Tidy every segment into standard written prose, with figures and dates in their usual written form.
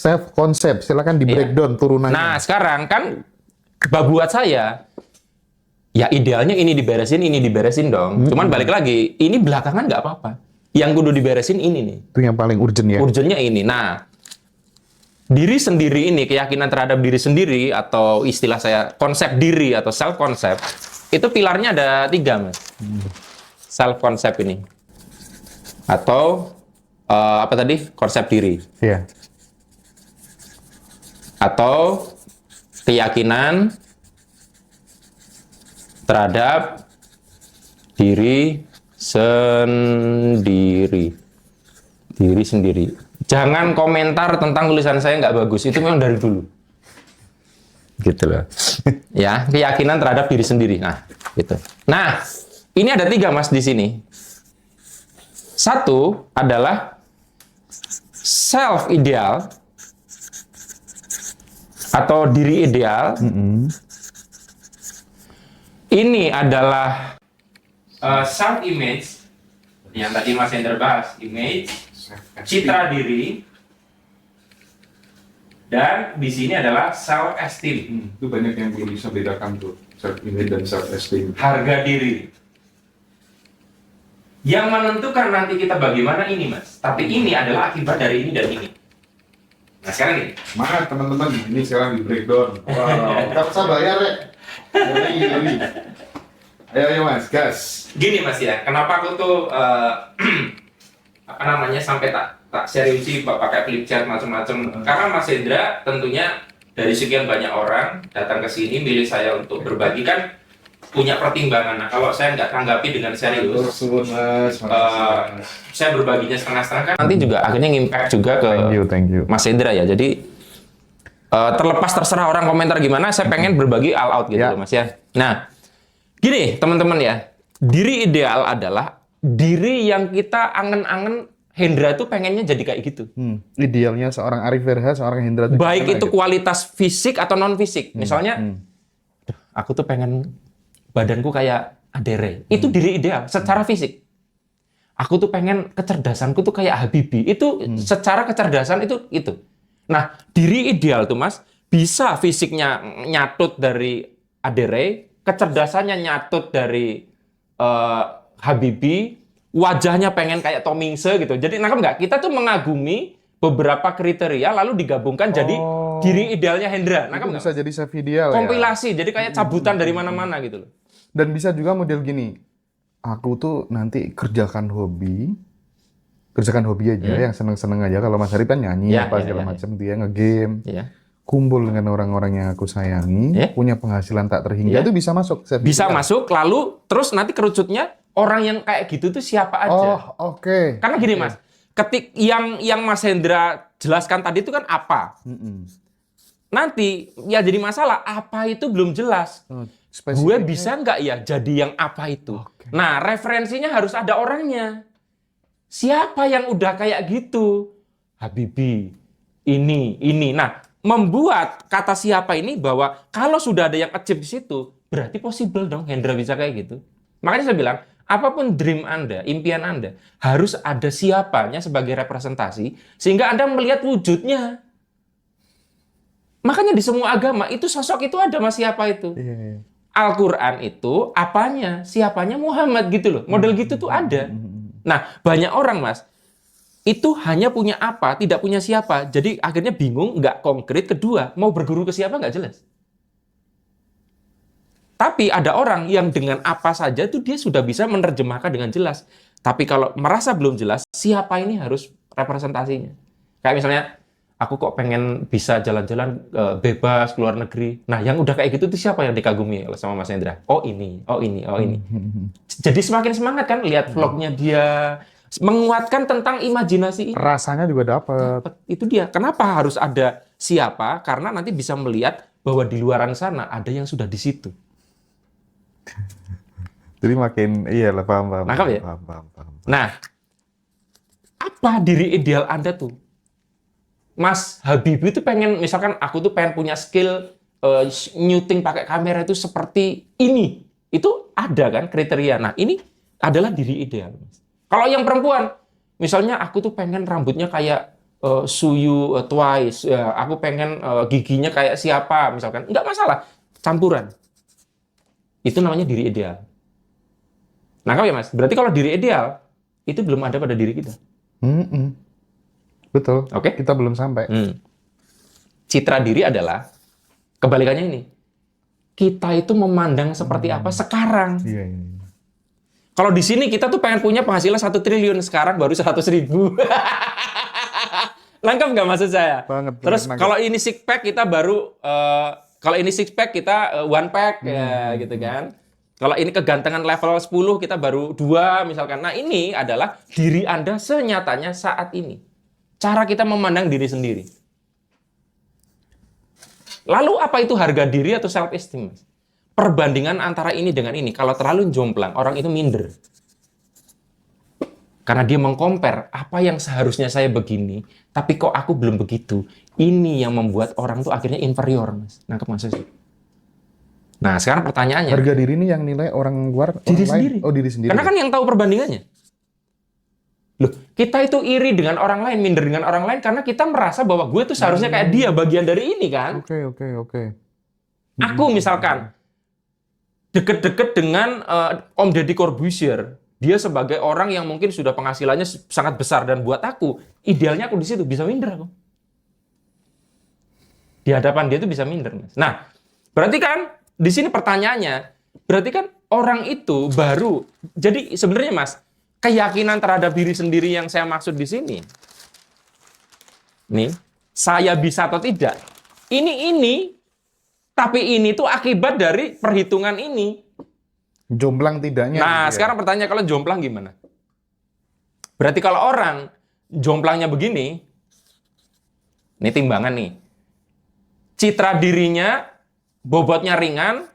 self concept, silakan di breakdown turunannya. Nah, sekarang kan buat saya ya idealnya ini diberesin dong. Cuman balik lagi, ini belakangan nggak apa-apa. Yang kudu diberesin ini nih. Itu yang paling urgent ya. Urgentnya ini. Nah, diri sendiri ini, keyakinan terhadap diri sendiri atau istilah saya konsep diri atau self concept, itu pilarnya ada 3, Mas. Self concept ini. Atau apa tadi? Konsep diri. Iya. Atau keyakinan terhadap diri sendiri. Diri sendiri. Jangan komentar tentang tulisan saya nggak bagus. Itu memang dari dulu. Gitu loh. Ya, keyakinan terhadap diri sendiri. Nah, gitu. Nah, ini ada 3, Mas, di sini. 1 adalah self ideal atau diri ideal. Ini adalah self image yang tadi Mas Hendra bahas, image, citra diri, dan di sini adalah self esteem. Itu banyak yang belum bisa bedakan tuh, self image dan self esteem. Harga diri. Yang menentukan nanti kita bagaimana ini, Mas. Tapi ini adalah akibat dari ini dan ini. Nah, sekarang ini. Semangat teman-teman, ini sekarang di breakdown. Wow, nggak usah bayar ya. Ini. Ayo Mas, gas. Gini, Mas, ya. Kenapa aku tuh apa namanya sampai tak seriusi pakai flip chart macam-macam. Karena Mas Hendra tentunya dari sekian banyak orang datang ke sini milih saya untuk berbagi kan punya pertimbangan. Nah, kalau saya nggak tanggapi dengan serius, saya berbaginya setengah-setengah kan nanti juga akhirnya ngimpact juga ke Thank you. Mas Hendra ya. Jadi terlepas terserah orang komentar gimana, saya pengen berbagi all out gitu loh, Mas ya. Nah, gini teman-teman ya, diri ideal adalah diri yang kita angen-angen. Hendra tuh pengennya jadi kayak gitu. Idealnya seorang Arif Verha, seorang Hendra. Baik itu kualitas fisik atau non fisik. Misalnya, aku tuh pengen badanku kayak Adere. Itu diri ideal secara fisik. Aku tuh pengen kecerdasanku tuh kayak Habibie. Itu secara kecerdasan itu. Nah, diri ideal tuh, Mas, bisa fisiknya nyatut dari Adere, kecerdasannya nyatut dari Habibie, wajahnya pengen kayak Tomingse gitu. Jadi nangkep nggak? Kita tuh mengagumi beberapa kriteria lalu digabungkan jadi diri idealnya Hendra. Nangkep nggak? Bisa jadi self ideal Kompilasi, jadi kayak cabutan dari mana-mana gitu loh. Dan bisa juga model gini. Aku tuh nanti kerjakan hobi aja yang seneng-seneng aja. Kalau Mas Arif kan nyanyi segala macam, dia nge-game. Kumpul dengan orang-orang yang aku sayangi, punya penghasilan tak terhingga, itu bisa masuk. Bisa masuk, lalu terus nanti kerucutnya orang yang kayak gitu tuh siapa aja. Karena gini Mas, ketik yang Mas Hendra jelaskan tadi itu kan apa. Nanti ya jadi masalah, apa itu belum jelas. Gue bisa nggak ya jadi yang apa itu? Nah, referensinya harus ada orangnya. Siapa yang udah kayak gitu? Habibie, ini. Nah, membuat kata siapa ini bahwa kalau sudah ada yang achieve di situ, berarti possible dong Hendra bisa kayak gitu. Makanya saya bilang, apapun dream Anda, impian Anda, harus ada siapanya sebagai representasi, sehingga Anda melihat wujudnya. Makanya di semua agama, itu sosok itu ada Mas siapa itu. Al-Quran itu apanya? Siapanya Muhammad gitu loh. Model gitu tuh ada. Nah, banyak orang Mas, itu hanya punya apa, tidak punya siapa. Jadi akhirnya bingung, nggak konkret. Kedua, mau berguru ke siapa nggak jelas. Tapi ada orang yang dengan apa saja tuh dia sudah bisa menerjemahkan dengan jelas. Tapi kalau merasa belum jelas, siapa ini harus representasinya. Kayak misalnya, aku kok pengen bisa jalan-jalan bebas keluar negeri. Nah, yang udah kayak gitu tuh siapa yang dikagumi sama Mas Hendra? Oh ini. Jadi semakin semangat kan lihat vlognya dia, menguatkan tentang imajinasi. Rasanya juga dapat. Itu dia. Kenapa harus ada siapa? Karena nanti bisa melihat bahwa di luaran sana ada yang sudah di situ. Jadi makin paham. Nangkap ya? Paham. Nah, apa diri ideal Anda tuh? Mas Habibie itu pengen, misalkan aku tuh pengen punya skill nyuting pakai kamera itu seperti ini. Itu ada kan kriteria. Nah, ini adalah diri ideal. Kalau yang perempuan, misalnya aku tuh pengen rambutnya kayak sue you twice, ya, aku pengen giginya kayak siapa, misalkan. Nggak masalah, campuran. Itu namanya diri ideal. Nangkap ya, Mas? Berarti kalau diri ideal, itu belum ada pada diri kita. Betul. Oke? Kita belum sampai. Citra diri adalah, kebalikannya ini. Kita itu memandang seperti apa sekarang. Iya. Kalau di sini kita tuh pengen punya penghasilan 1 triliun, sekarang baru 100.000. Lengkap nggak maksud saya? Banget. Terus kalau ini six pack kita baru, kalau ini six pack kita one pack ya gitu kan. Kalau ini kegantengan level 10 kita baru 2 misalkan. Nah ini adalah diri Anda senyatanya saat ini. Cara kita memandang diri sendiri. Lalu apa itu harga diri atau self esteem? Perbandingan antara ini dengan ini. Kalau terlalu jomplang, orang itu minder. Karena dia meng-compare apa yang seharusnya saya begini, tapi kok aku belum begitu. Ini yang membuat orang tuh akhirnya inferior, Mas. Nangkep maksudnya? Nah, sekarang pertanyaannya. Harga diri ini yang nilai orang luar? Diri orang sendiri. Lain? Oh, diri sendiri. Karena kan yang tahu perbandingannya. Loh, kita itu iri dengan orang lain, minder dengan orang lain, karena kita merasa bahwa gue tuh seharusnya kayak dia, bagian dari ini kan. Oke. Aku misalkan, deket-deket dengan Om Deddy Corbuzier. Dia sebagai orang yang mungkin sudah penghasilannya sangat besar, dan buat aku, idealnya aku di situ bisa minder aku. Di hadapan dia itu bisa minder, Mas. Nah, berarti kan di sini pertanyaannya, berarti kan orang itu baru. Jadi sebenarnya, Mas, keyakinan terhadap diri sendiri yang saya maksud di sini. Nih, saya bisa atau tidak. Ini tapi ini tuh akibat dari perhitungan ini. Jomplang tidaknya. Nah, sekarang pertanyaan, kalau jomplang gimana? Berarti kalau orang jomplangnya begini, ini timbangan nih. Citra dirinya, bobotnya ringan,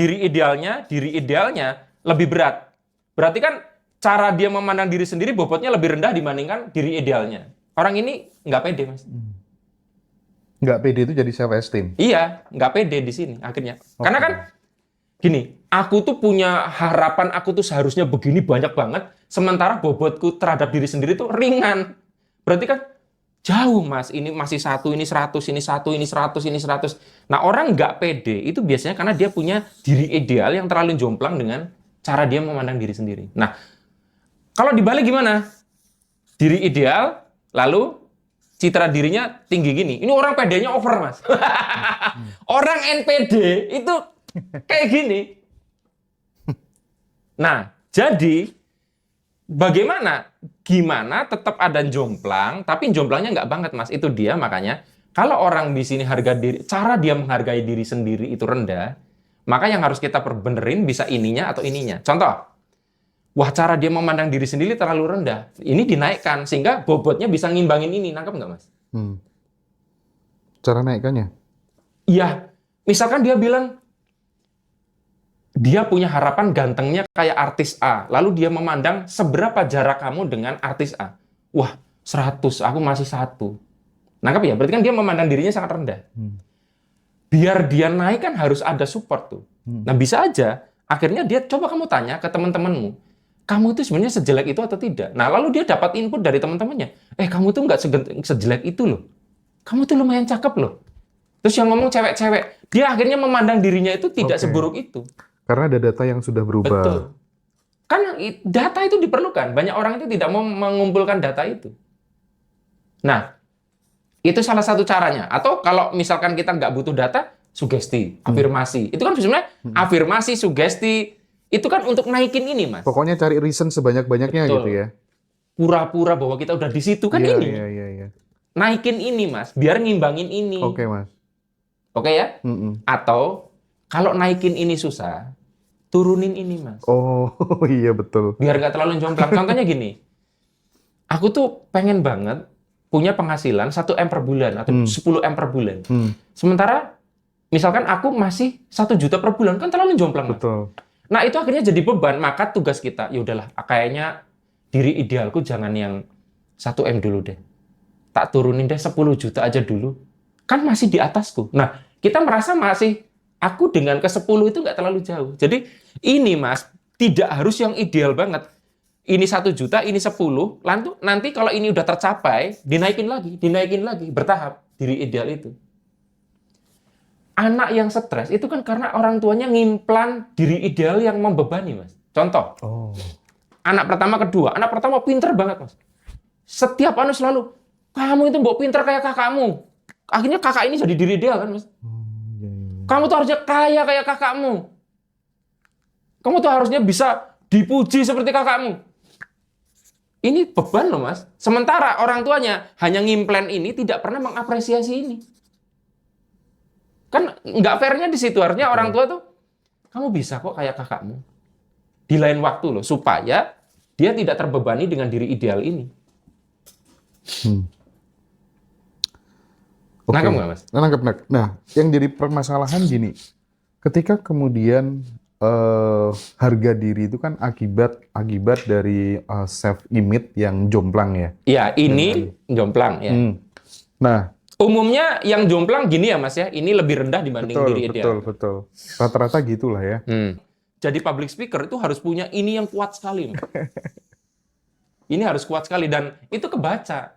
diri idealnya lebih berat. Berarti kan cara dia memandang diri sendiri bobotnya lebih rendah dibandingkan diri idealnya. Orang ini nggak pede, Mas. Nggak pede itu jadi self esteem. Iya, nggak pede di sini akhirnya. Karena kan gini, aku tuh punya harapan, aku tuh seharusnya begini banyak banget, sementara bobotku terhadap diri sendiri tuh ringan. Berarti kan jauh, Mas. Ini masih 1, ini 100, ini 1, ini 100, ini 100. Nah, orang nggak pede itu biasanya karena dia punya diri ideal yang terlalu jomplang dengan cara dia memandang diri sendiri. Nah, kalau dibalik gimana? Diri ideal, lalu citra dirinya tinggi gini. Ini orang pedenya over, Mas. Orang NPD itu kayak gini. Nah, jadi gimana tetap ada jomplang, tapi jomplangnya nggak banget, Mas. Itu dia, makanya kalau orang di sini harga diri, cara dia menghargai diri sendiri itu rendah, maka yang harus kita perbenerin bisa ininya atau ininya. Contoh, wah, cara dia memandang diri sendiri terlalu rendah. Ini dinaikkan sehingga bobotnya bisa ngimbangin ini. Nangkep nggak, Mas? Cara naikkannya? Iya. Misalkan dia bilang, dia punya harapan gantengnya kayak artis A. Lalu dia memandang seberapa jarak kamu dengan artis A. Wah, 100, aku masih 1. Nangkep ya? Berarti kan dia memandang dirinya sangat rendah. Biar dia naik kan harus ada support tuh. Nah, bisa aja akhirnya dia, coba kamu tanya ke teman-temanmu, kamu itu sebenarnya sejelek itu atau tidak? Nah, lalu dia dapat input dari teman-temannya. Kamu tuh nggak sejelek itu loh. Kamu tuh lumayan cakep loh. Terus yang ngomong cewek-cewek, dia akhirnya memandang dirinya itu tidak seburuk itu. Karena ada data yang sudah berubah. Betul. Kan data itu diperlukan. Banyak orang itu tidak mau mengumpulkan data itu. Nah, itu salah satu caranya. Atau kalau misalkan kita nggak butuh data, sugesti, afirmasi. Itu kan sebenarnya afirmasi, sugesti, itu kan untuk naikin ini, Mas. Pokoknya cari reason sebanyak-banyaknya. Betul. Gitu ya. Pura-pura bahwa kita udah di situ kan ini. Iya. Naikin ini, Mas, biar ngimbangin ini. Oke, Mas. Oke ya? Atau kalau naikin ini susah, turunin ini, Mas. Oh, iya betul. Biar nggak terlalu jomplang. Contohnya gini, aku tuh pengen banget punya penghasilan 1 M per bulan atau 10 M per bulan. Sementara misalkan aku masih 1 juta per bulan, kan terlalu jomplang. Betul. Nah, itu akhirnya jadi beban. Maka tugas kita, ya udahlah, kayaknya diri idealku jangan yang 1 M dulu deh. Tak turunin deh 10 juta aja dulu. Kan masih di atasku. Nah, kita merasa masih, aku dengan ke 10 itu nggak terlalu jauh. Jadi ini, Mas, tidak harus yang ideal banget. Ini 1 juta, ini 10, nanti kalau ini udah tercapai, dinaikin lagi, bertahap diri ideal itu. Anak yang stres itu kan karena orang tuanya ngimplan diri ideal yang membebani, Mas. Contoh, anak pertama pinter banget, Mas. Setiap selalu, kamu itu mbok pinter kayak kakakmu. Akhirnya kakak ini jadi diri ideal kan, Mas. Kamu tuh harusnya kaya kayak kakakmu. Kamu tuh harusnya bisa dipuji seperti kakakmu. Ini beban loh, Mas. Sementara orang tuanya hanya ngimplan ini, tidak pernah mengapresiasi ini. Kan nggak fairnya di situ. Artinya orang tua tuh, kamu bisa kok kayak kakakmu. Di lain waktu loh, supaya dia tidak terbebani dengan diri ideal ini. Nangkep nggak, Mas? Nangkep. Nah, yang jadi permasalahan gini, ketika kemudian harga diri itu kan akibat dari self image yang jomplang ya. Iya, ini jomplang ya. Nah, umumnya yang jomplang gini ya, Mas ya, ini lebih rendah dibanding diri ideal. Betul. Rata-rata gitulah ya. Jadi public speaker itu harus punya ini yang kuat sekali, Mas. Ini harus kuat sekali dan itu kebaca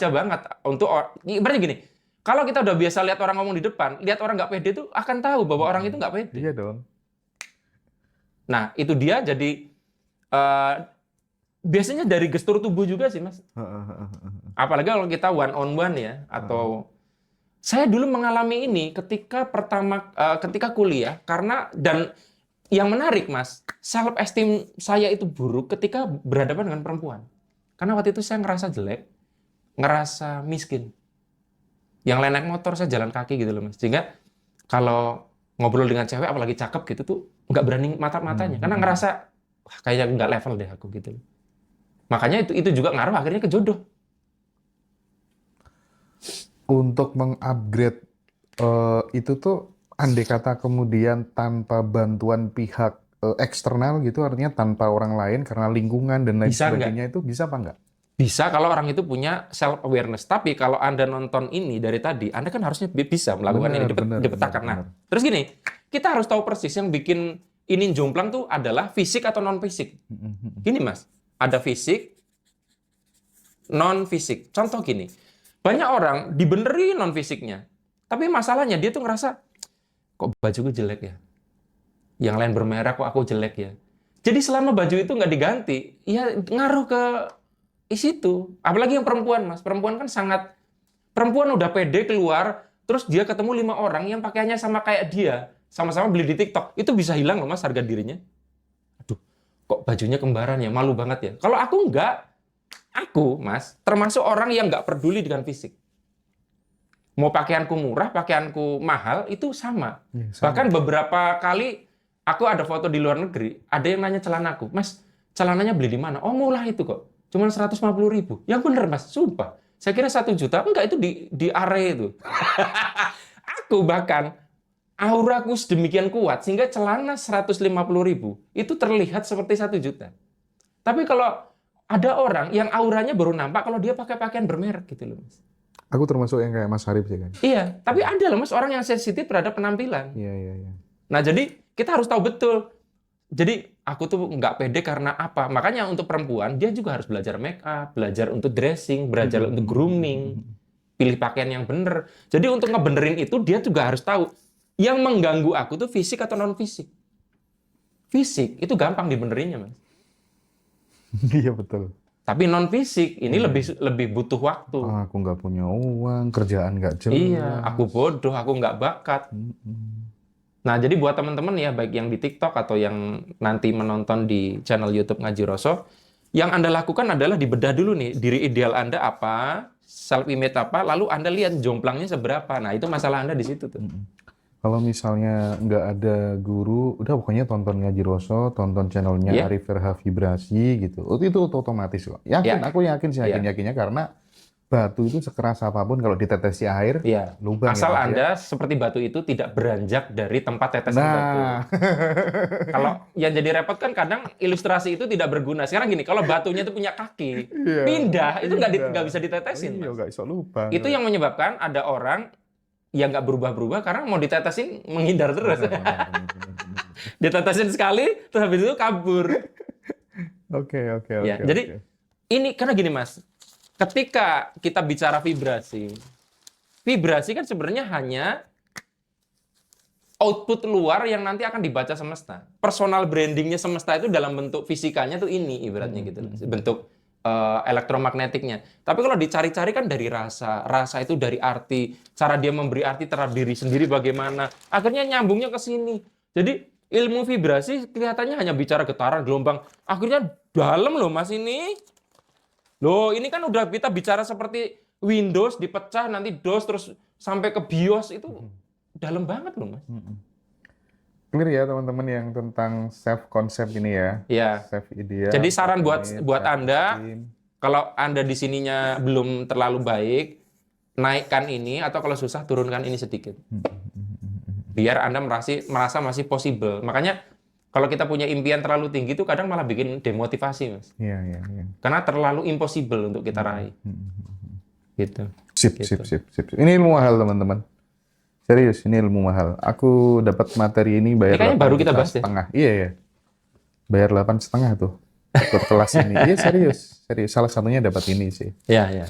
banget untuk berarti gini. Kalau kita udah biasa lihat orang ngomong di depan, lihat orang nggak pede itu akan tahu bahwa orang itu nggak pede. Iya dong. Nah, itu dia jadi biasanya dari gestur tubuh juga sih, Mas. Apalagi kalau kita one on one ya, atau saya dulu mengalami ini ketika kuliah dan yang menarik, Mas, self esteem saya itu buruk ketika berhadapan dengan perempuan. Karena waktu itu saya ngerasa jelek, ngerasa miskin. Yang lain naik motor, saya jalan kaki gitu loh, Mas. Sehingga kalau ngobrol dengan cewek apalagi cakep gitu tuh nggak berani matanya karena ngerasa wah, kayaknya nggak level deh aku gitu. Makanya itu juga ngaruh akhirnya ke jodoh. Untuk mengupgrade itu tuh andai kata kemudian tanpa bantuan pihak eksternal gitu, artinya tanpa orang lain karena lingkungan dan lain sebagainya, itu bisa apa enggak? Bisa kalau orang itu punya self awareness. Tapi kalau Anda nonton ini dari tadi, Anda kan harusnya bisa melakukan ini dipetakan. Nah, terus gini, kita harus tahu persis yang bikin ini jomplang tuh adalah fisik atau non fisik. Gini, Mas, ada fisik, non fisik. Contoh gini, banyak orang dibenerin non fisiknya, tapi masalahnya dia tuh ngerasa kok bajuku jelek ya, yang lain bermerek kok aku jelek ya. Jadi selama baju itu nggak diganti, ya ngaruh ke situ. Apalagi yang perempuan, Mas. Perempuan kan perempuan udah pede keluar, terus dia ketemu 5 orang yang pakaiannya sama kayak dia, sama-sama beli di TikTok. Itu bisa hilang loh, Mas, harga dirinya. Aduh, kok bajunya kembaran ya, malu banget ya. Kalau aku enggak, Mas, termasuk orang yang nggak peduli dengan fisik. Mau pakaianku murah, pakaianku mahal, itu sama. Bahkan beberapa kali aku ada foto di luar negeri, ada yang nanya celanaku, Mas, celananya beli di mana? Oh, murah itu kok. Cuma 150.000. Yang bener, Mas, sumpah. Saya kira 1 juta. Enggak, itu di area itu. Aku bahkan auraku sedemikian kuat sehingga celana 150.000 itu terlihat seperti 1 juta. Tapi kalau ada orang yang auranya baru nampak kalau dia pakai pakaian bermerek gitu loh, Mas. Aku termasuk yang kayak Mas Harip sih kan. Iya, tapi ada loh, Mas, orang yang sensitif terhadap penampilan. Iya. Nah, jadi kita harus tahu betul. Jadi aku tuh nggak pede karena apa? Makanya untuk perempuan dia juga harus belajar make up, belajar untuk dressing, belajar untuk grooming, pilih pakaian yang bener. Jadi untuk ngebenerin itu dia juga harus tahu yang mengganggu aku tuh fisik atau non fisik. Fisik itu gampang dibenerinnya, Mas. Iya betul. Tapi non fisik ini lebih butuh waktu. Aku nggak punya uang, kerjaan nggak jelas. Iya, aku bodoh, aku nggak bakat. Nah, jadi buat teman-teman ya, baik yang di TikTok atau yang nanti menonton di channel YouTube Ngaji Roso, yang Anda lakukan adalah dibedah dulu nih, diri ideal Anda apa, self image apa, lalu Anda lihat jomplangnya seberapa. Nah, itu masalah Anda di situ tuh. Kalau misalnya nggak ada guru, udah pokoknya tonton Ngaji Roso, tonton channelnya Arif Verha Vibrasi gitu. Itu otomatis kok. Aku yakin sih, yakinnya karena batu itu sekeras apapun kalau ditetesi air, lubang. Asal Anda seperti batu itu tidak beranjak dari tempat tetesan batu. Kalau yang jadi repot kan kadang ilustrasi itu tidak berguna. Sekarang gini, kalau batunya itu punya kaki, pindah, itu nggak bisa ditetesin. Itu yang menyebabkan ada orang yang nggak berubah-berubah karena mau ditetesin menghindar terus. Ditetesin sekali, terus habis itu kabur. Jadi ini karena gini Mas, ketika kita bicara vibrasi kan sebenarnya hanya output luar yang nanti akan dibaca semesta. Personal brandingnya semesta itu dalam bentuk fisikanya tuh ini ibaratnya gitu, bentuk elektromagnetiknya. Tapi kalau dicari-cari kan dari rasa itu dari arti, cara dia memberi arti terhadap diri sendiri bagaimana, akhirnya nyambungnya ke sini. Jadi ilmu vibrasi kelihatannya hanya bicara getaran, gelombang, akhirnya dalam loh Mas ini. Loh ini kan udah kita bicara seperti Windows dipecah, nanti DOS terus sampai ke BIOS, itu dalam banget loh Mas. Clear ya teman-teman yang tentang self concept ini ya. Iya. Self idea. Jadi saran buat Anda, kalau Anda di sininya belum terlalu baik, naikkan ini, atau kalau susah turunkan ini sedikit. Biar Anda merasa masih possible. Makanya kalau kita punya impian terlalu tinggi itu kadang malah bikin demotivasi, Mas. Iya. Karena terlalu impossible untuk kita raih. Gitu. Sip. Ini ilmu mahal teman-teman. Serius, ini ilmu mahal. Aku dapat materi ini bayar 8,5 baru kita bahas ya? Iya. Bayar 8,5 tuh ikut kelas ini. Iya serius. Salah satunya dapat ini sih. Iya.